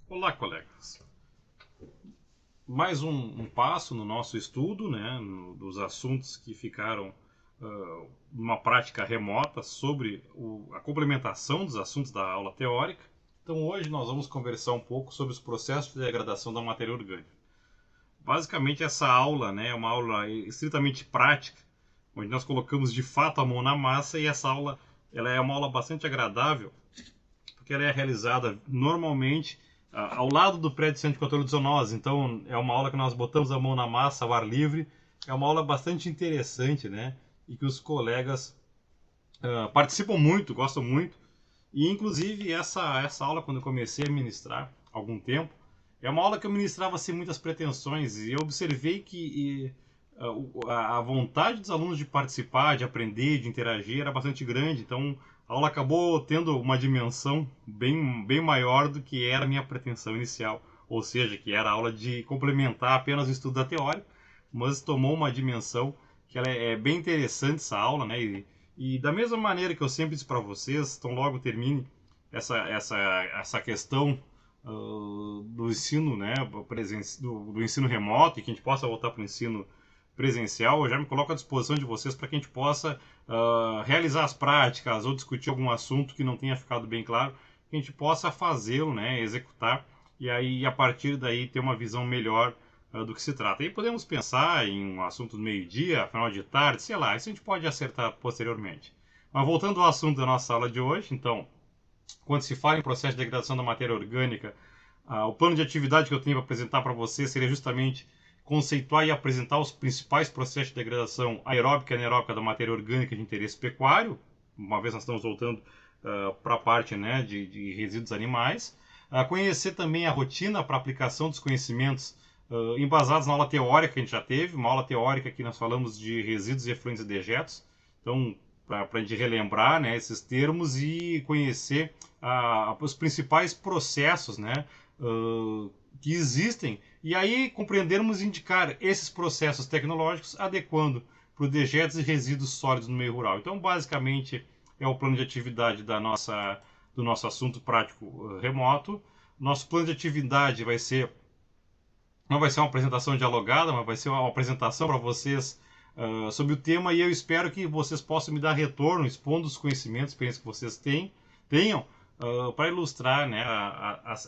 Olá, colegas. Mais um passo no nosso estudo, né, dos assuntos que ficaram numa prática remota sobre a complementação dos assuntos da aula teórica. Então, hoje nós vamos conversar um pouco sobre os processos de degradação da matéria orgânica. Basicamente, essa aula, né, é uma aula estritamente prática, onde nós colocamos de fato a mão na massa, e essa aula ela é uma aula bastante agradável, porque ela é realizada normalmente ao lado do prédio Centro de Controle de Zoonose. Então é uma aula que nós botamos a mão na massa ao ar livre. É uma aula bastante interessante, né? E que os colegas participam muito, gostam muito. E inclusive essa aula, quando eu comecei a ministrar há algum tempo, é uma aula que eu ministrava sem muitas pretensões, e eu observei que a vontade dos alunos de participar, de aprender, de interagir era bastante grande. Então a aula acabou tendo uma dimensão bem maior do que era a minha pretensão inicial, ou seja, que era a aula de complementar apenas o estudo da teoria, mas tomou uma dimensão que ela é bem interessante, essa aula, né? E da mesma maneira que eu sempre disse para vocês, tão logo termine essa questão do ensino, né, do ensino remoto, e que a gente possa voltar para o ensino presencial, eu já me coloco à disposição de vocês para que a gente possa realizar as práticas ou discutir algum assunto que não tenha ficado bem claro, que a gente possa fazê-lo, né, executar, e aí a partir daí ter uma visão melhor do que se trata. E podemos pensar em um assunto do meio-dia, final de tarde, sei lá, isso a gente pode acertar posteriormente. Mas voltando ao assunto da nossa aula de hoje, então, quando se fala em processo de degradação da matéria orgânica, o plano de atividade que eu tenho para apresentar para vocês seria justamente conceituar e apresentar os principais processos de degradação aeróbica e anaeróbica da matéria orgânica de interesse pecuário, uma vez nós estamos voltando para a parte, né, de resíduos animais. Conhecer também a rotina para aplicação dos conhecimentos embasados na aula teórica que a gente já teve, uma aula teórica que nós falamos de resíduos e efluentes e dejetos. Então, para a gente relembrar, né, esses termos e conhecer os principais processos, né, que existem, e aí compreendermos e indicar esses processos tecnológicos adequando para os dejetos e resíduos sólidos no meio rural. Então, basicamente, é o plano de atividade do nosso assunto prático remoto. Nosso plano de atividade não vai ser uma apresentação dialogada, mas vai ser uma apresentação para vocês sobre o tema, e eu espero que vocês possam me dar retorno, expondo os conhecimentos, experiências que vocês tenham, para ilustrar, né,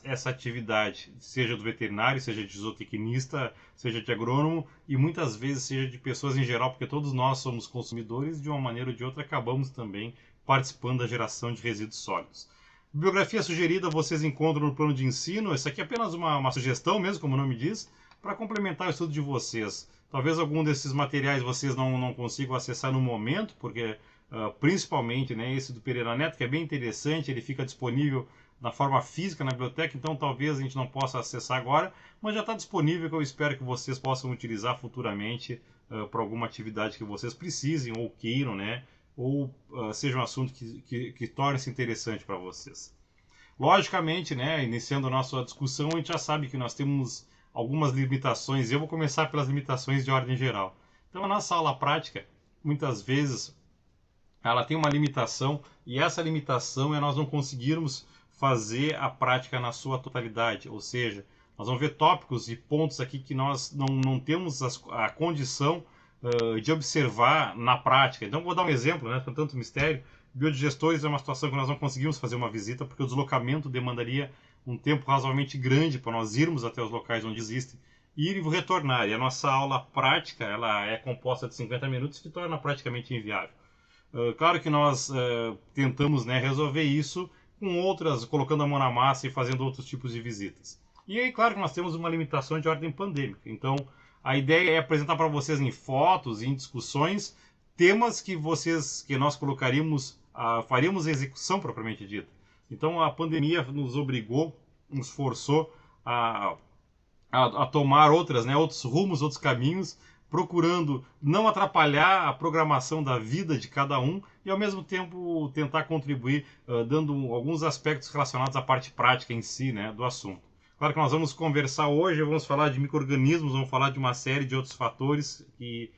essa atividade, seja do veterinário, seja de zootecnista, seja de agrônomo, e muitas vezes seja de pessoas em geral, porque todos nós somos consumidores, de uma maneira ou de outra acabamos também participando da geração de resíduos sólidos. Bibliografia sugerida vocês encontram no plano de ensino. Essa aqui é apenas uma sugestão mesmo, como o nome diz, para complementar o estudo de vocês. Talvez algum desses materiais vocês não consigam acessar no momento, porque principalmente, né, esse do Pereira Neto, que é bem interessante, ele fica disponível na forma física na biblioteca, então talvez a gente não possa acessar agora, mas já está disponível, que eu espero que vocês possam utilizar futuramente para alguma atividade que vocês precisem ou queiram, né, ou seja um assunto que torne-se interessante para vocês. Logicamente, né, iniciando a nossa discussão, a gente já sabe que nós temos algumas limitações, e eu vou começar pelas limitações de ordem geral. Então, a nossa aula prática, muitas vezes, ela tem uma limitação, e essa limitação é nós não conseguirmos fazer a prática na sua totalidade, ou seja, nós vamos ver tópicos e pontos aqui que nós não temos a condição de observar na prática. Então, vou dar um exemplo, né, com tanto mistério. Biodigestores é uma situação que nós não conseguimos fazer uma visita, porque o deslocamento demandaria um tempo razoavelmente grande para nós irmos até os locais onde existem, ir e retornar. E a nossa aula prática ela é composta de 50 minutos, que torna praticamente inviável. Claro que nós tentamos, né, resolver isso com outras, colocando a mão na massa e fazendo outros tipos de visitas. E aí, claro que nós temos uma limitação de ordem pandêmica. Então, a ideia é apresentar para vocês em fotos, em discussões, temas que nós colocaríamos, faríamos a execução propriamente dita. Então, a pandemia nos obrigou, nos forçou a tomar outros rumos, outros caminhos, procurando não atrapalhar a programação da vida de cada um e, ao mesmo tempo, tentar contribuir dando alguns aspectos relacionados à parte prática em si, né, do assunto. Claro que nós vamos conversar hoje, vamos falar de micro-organismos, vamos falar de uma série de outros fatores que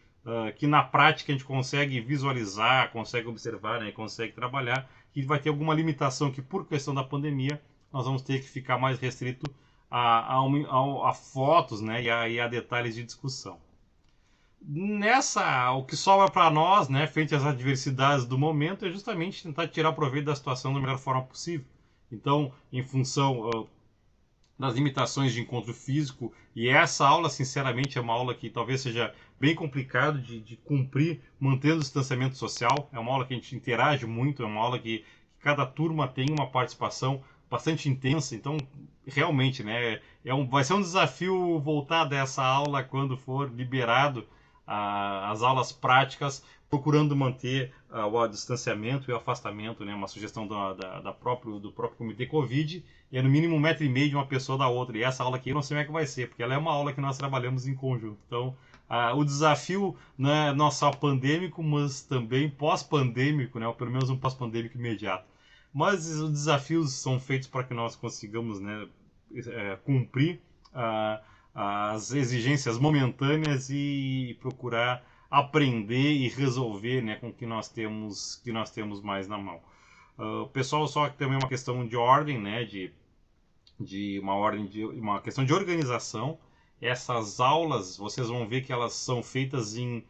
na prática a gente consegue visualizar, consegue observar, né, consegue trabalhar, e vai ter alguma limitação que, por questão da pandemia, nós vamos ter que ficar mais restrito a fotos, né, e a detalhes de discussão. O que sobra para nós, né, frente às adversidades do momento, é justamente tentar tirar proveito da situação da melhor forma possível. Então, em função das limitações de encontro físico, e essa aula, sinceramente, é uma aula que talvez seja bem complicado de cumprir, mantendo o distanciamento social. É uma aula que a gente interage muito, é uma aula que cada turma tem uma participação bastante intensa, então, realmente, né, vai ser um desafio voltar dessa aula quando for liberado as aulas práticas, procurando manter o distanciamento e o afastamento, né, uma sugestão do próprio Comitê Covid, e é no mínimo 1,5 metro de uma pessoa da outra. E essa aula aqui eu não sei como é que vai ser, porque ela é uma aula que nós trabalhamos em conjunto. Então, o desafio não é só pandêmico, mas também pós-pandêmico, né, ou pelo menos um pós-pandêmico imediato. Mas os desafios são feitos para que nós consigamos, né, cumprir as exigências momentâneas e procurar aprender e resolver, né, com o que nós temos mais na mão. Pessoal, só que também é uma questão de ordem, né, uma questão de organização. Essas aulas, vocês vão ver que elas são feitas em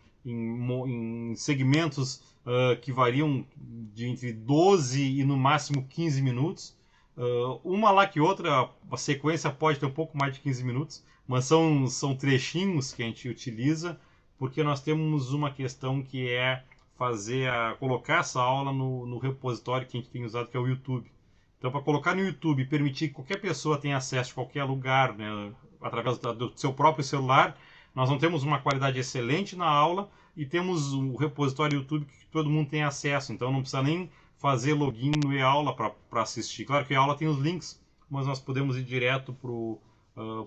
segmentos que variam de entre 12 e no máximo 15 minutos. Uma lá que outra, a sequência pode ter um pouco mais de 15 minutos, mas são trechinhos que a gente utiliza, porque nós temos uma questão que é colocar essa aula no repositório que a gente tem usado, que é o YouTube. Então, para colocar no YouTube e permitir que qualquer pessoa tenha acesso de qualquer lugar, né, através do seu próprio celular, nós não temos uma qualidade excelente na aula e temos o repositório YouTube que todo mundo tem acesso, então não precisa nem fazer login no e-aula para assistir. Claro que a aula tem os links, mas nós podemos ir direto para o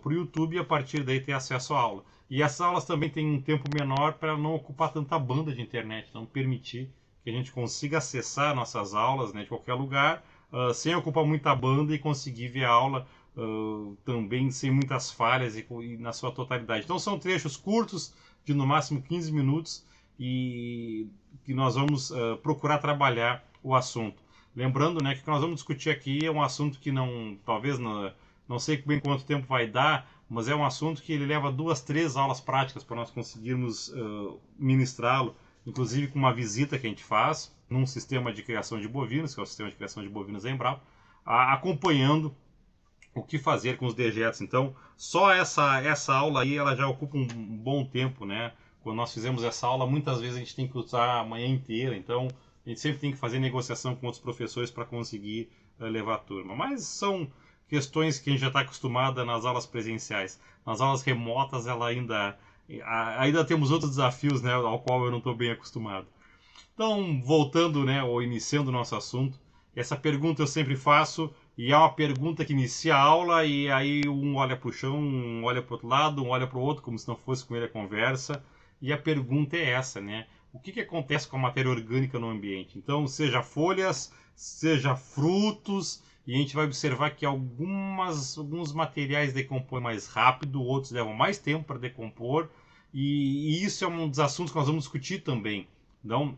YouTube e a partir daí ter acesso à aula. E essas aulas também têm um tempo menor para não ocupar tanta banda de internet, então permitir que a gente consiga acessar nossas aulas, né, de qualquer lugar, sem ocupar muita banda e conseguir ver a aula também sem muitas falhas e na sua totalidade. Então são trechos curtos, de no máximo 15 minutos, e que nós vamos procurar trabalhar o assunto. Lembrando, né, que o que nós vamos discutir aqui é um assunto que talvez não sei bem quanto tempo vai dar, mas é um assunto que ele leva 2, 3 aulas práticas para nós conseguirmos ministrá-lo, inclusive com uma visita que a gente faz num sistema de criação de bovinos, que é o sistema de criação de bovinos da Embrapa, acompanhando o que fazer com os dejetos. Então, só essa aula aí, ela já ocupa um bom tempo, né? Quando nós fizemos essa aula, muitas vezes a gente tem que usar a manhã inteira, então a gente sempre tem que fazer negociação com outros professores para conseguir levar a turma. Mas são questões que a gente já está acostumada nas aulas presenciais. Nas aulas remotas, ainda temos outros desafios, né, ao qual eu não estou bem acostumado. Então, voltando, né, ou iniciando o nosso assunto, essa pergunta eu sempre faço, e é uma pergunta que inicia a aula, e aí um olha para o chão, um olha para o outro lado, um olha para o outro, como se não fosse com ele a conversa, e a pergunta é essa, né? O que acontece com a matéria orgânica no ambiente? Então, seja folhas, seja frutos, e a gente vai observar que alguns materiais decompõem mais rápido, outros levam mais tempo para decompor, e isso é um dos assuntos que nós vamos discutir também. Então,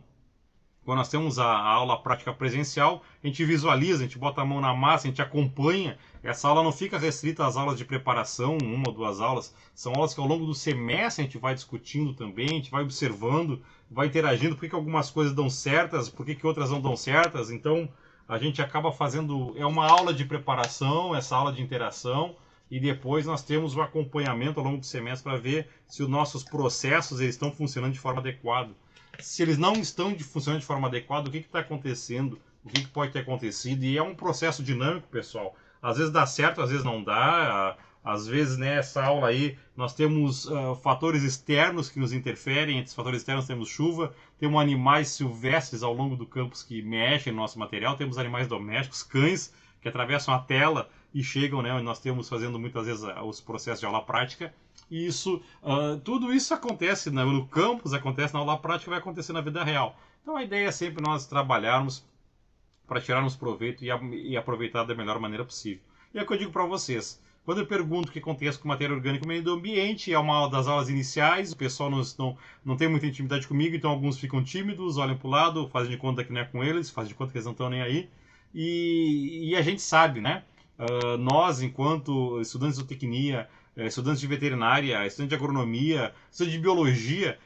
quando nós temos a aula prática presencial, a gente visualiza, a gente bota a mão na massa, a gente acompanha. Essa aula não fica restrita às aulas de preparação, 1 ou 2 aulas. São aulas que ao longo do semestre a gente vai discutindo também, a gente vai observando, vai interagindo, por que algumas coisas dão certas, por que outras não dão certas. Então, a gente acaba fazendo... É uma aula de preparação, essa aula de interação, e depois nós temos o acompanhamento ao longo do semestre para ver se os nossos processos eles estão funcionando de forma adequada. Se eles não estão funcionando de forma adequada, o que está acontecendo, o que pode ter acontecido, e é um processo dinâmico, pessoal. Às vezes dá certo, às vezes não dá, às vezes nessa aula aí nós temos fatores externos que nos interferem, entre os fatores externos temos chuva, temos animais silvestres ao longo do campus que mexem no nosso material, temos animais domésticos, cães que atravessam a tela e chegam, né, onde nós temos fazendo muitas vezes os processos de aula prática. E tudo isso acontece no campus, acontece na aula prática, vai acontecer na vida real. Então a ideia é sempre nós trabalharmos para tirarmos proveito e aproveitar da melhor maneira possível. E é o que eu digo para vocês. Quando eu pergunto o que acontece com matéria orgânica no meio do ambiente, é uma das aulas iniciais, o pessoal não tem muita intimidade comigo, então alguns ficam tímidos, olham para o lado, fazem de conta que não é com eles, fazem de conta que eles não estão nem aí. E a gente sabe, né, nós, enquanto estudantes de zootecnia, estudantes de veterinária, estudantes de agronomia, estudantes de biologia,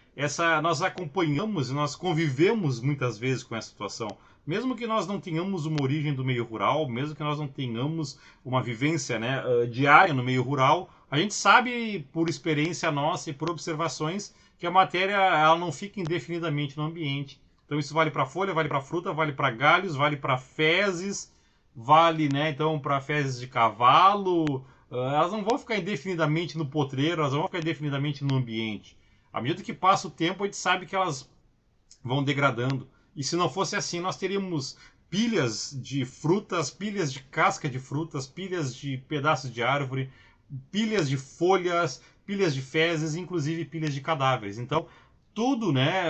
nós acompanhamos e nós convivemos muitas vezes com essa situação. Mesmo que nós não tenhamos uma origem do meio rural, mesmo que nós não tenhamos uma vivência, né, diária no meio rural, a gente sabe por experiência nossa e por observações que a matéria ela não fica indefinidamente no ambiente. Então isso vale para folha, vale para fruta, vale para galhos, vale para fezes, vale, né, então para fezes de cavalo. Elas não vão ficar indefinidamente no potreiro, elas não vão ficar indefinidamente no ambiente. À medida que passa o tempo, a gente sabe que elas vão degradando. E se não fosse assim, nós teríamos pilhas de frutas, pilhas de casca de frutas, pilhas de pedaços de árvore, pilhas de folhas, pilhas de fezes, inclusive pilhas de cadáveres. Então, tudo, né,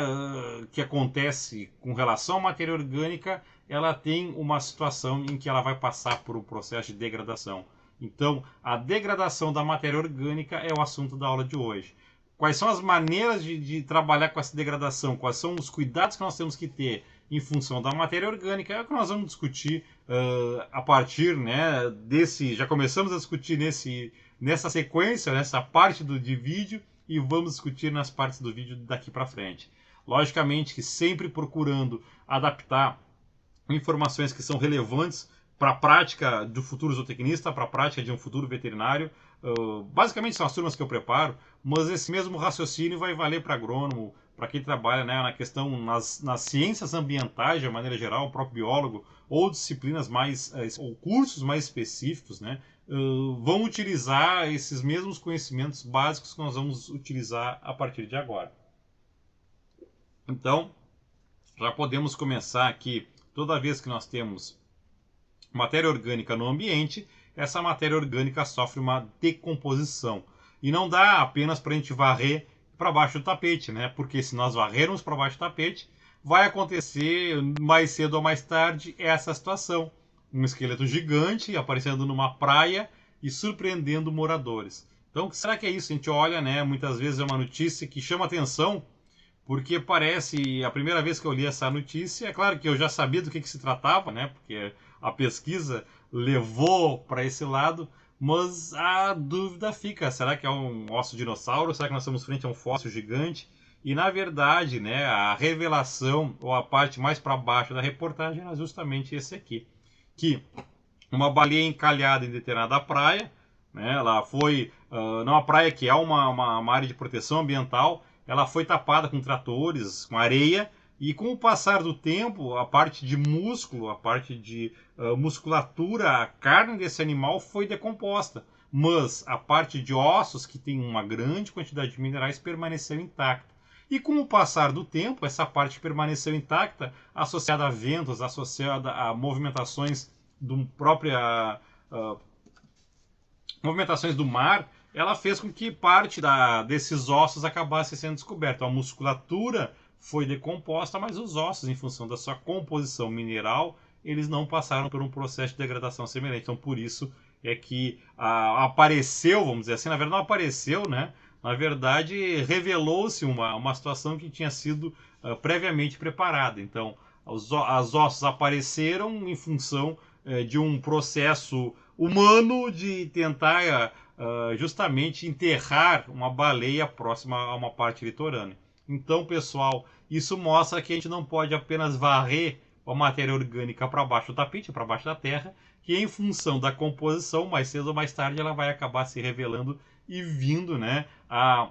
que acontece com relação à matéria orgânica, ela tem uma situação em que ela vai passar por um processo de degradação. Então, a degradação da matéria orgânica é o assunto da aula de hoje. Quais são as maneiras de trabalhar com essa degradação? Quais são os cuidados que nós temos que ter em função da matéria orgânica? É o que nós vamos discutir a partir, né, desse... Já começamos a discutir nessa sequência, nessa parte de vídeo, e vamos discutir nas partes do vídeo daqui para frente. Logicamente que sempre procurando adaptar informações que são relevantes para a prática do futuro zootecnista, para a prática de um futuro veterinário. Basicamente são as turmas que eu preparo, mas esse mesmo raciocínio vai valer para agrônomo, para quem trabalha, né, na questão nas ciências ambientais de uma maneira geral, o próprio biólogo, ou disciplinas mais, ou cursos mais específicos, né, vão utilizar esses mesmos conhecimentos básicos que nós vamos utilizar a partir de agora. Então, já podemos começar aqui, toda vez que nós temos matéria orgânica no ambiente, essa matéria orgânica sofre uma decomposição. E não dá apenas para a gente varrer para baixo do tapete, né? Porque se nós varrermos para baixo do tapete, vai acontecer mais cedo ou mais tarde essa situação. Um esqueleto gigante aparecendo numa praia e surpreendendo moradores. Então, o que será que é isso? A gente olha, né? Muitas vezes é uma notícia que chama atenção, porque parece, a primeira vez que eu li essa notícia, é claro que eu já sabia do que se tratava, né? Porque a pesquisa levou para esse lado, mas a dúvida fica, será que é um osso dinossauro? Será que nós estamos frente a um fóssil gigante? E na verdade, né, a revelação, ou a parte mais para baixo da reportagem era justamente esse aqui, que uma baleia encalhada em determinada praia, né, ela foi, numa praia que é uma área de proteção ambiental, ela foi tapada com tratores, com areia, e com o passar do tempo, a parte de músculo, a parte de musculatura, a carne desse animal foi decomposta. Mas a parte de ossos, que tem uma grande quantidade de minerais, permaneceu intacta. E com o passar do tempo, essa parte permaneceu intacta, associada a ventos, associada a movimentações movimentações do mar, ela fez com que parte desses ossos acabasse sendo descoberta. A musculatura foi decomposta, mas os ossos, em função da sua composição mineral, eles não passaram por um processo de degradação semelhante. Então, por isso é que apareceu, vamos dizer assim, na verdade não apareceu, né? Na verdade, revelou-se uma situação que tinha sido previamente preparada. Então, os ossos apareceram em função de um processo humano de tentar justamente enterrar uma baleia próxima a uma parte litorânea. Então, pessoal, isso mostra que a gente não pode apenas varrer a matéria orgânica para baixo do tapete, para baixo da terra, que em função da composição, mais cedo ou mais tarde, ela vai acabar se revelando e vindo, né, a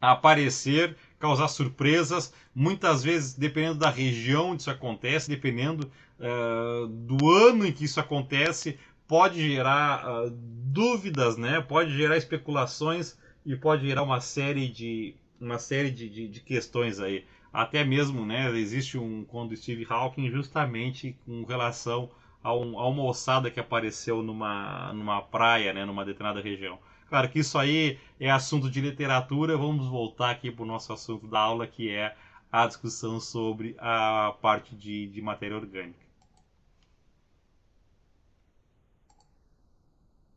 aparecer, causar surpresas, muitas vezes, dependendo da região onde isso acontece, dependendo do ano em que isso acontece, pode gerar dúvidas, né, pode gerar especulações e pode gerar uma série de questões aí. Até mesmo, né, existe um conto do Steve Hawking justamente com relação a uma ossada que apareceu numa praia, né, numa determinada região. Claro que isso aí é assunto de literatura, vamos voltar aqui para o nosso assunto da aula, que é a discussão sobre a parte de matéria orgânica.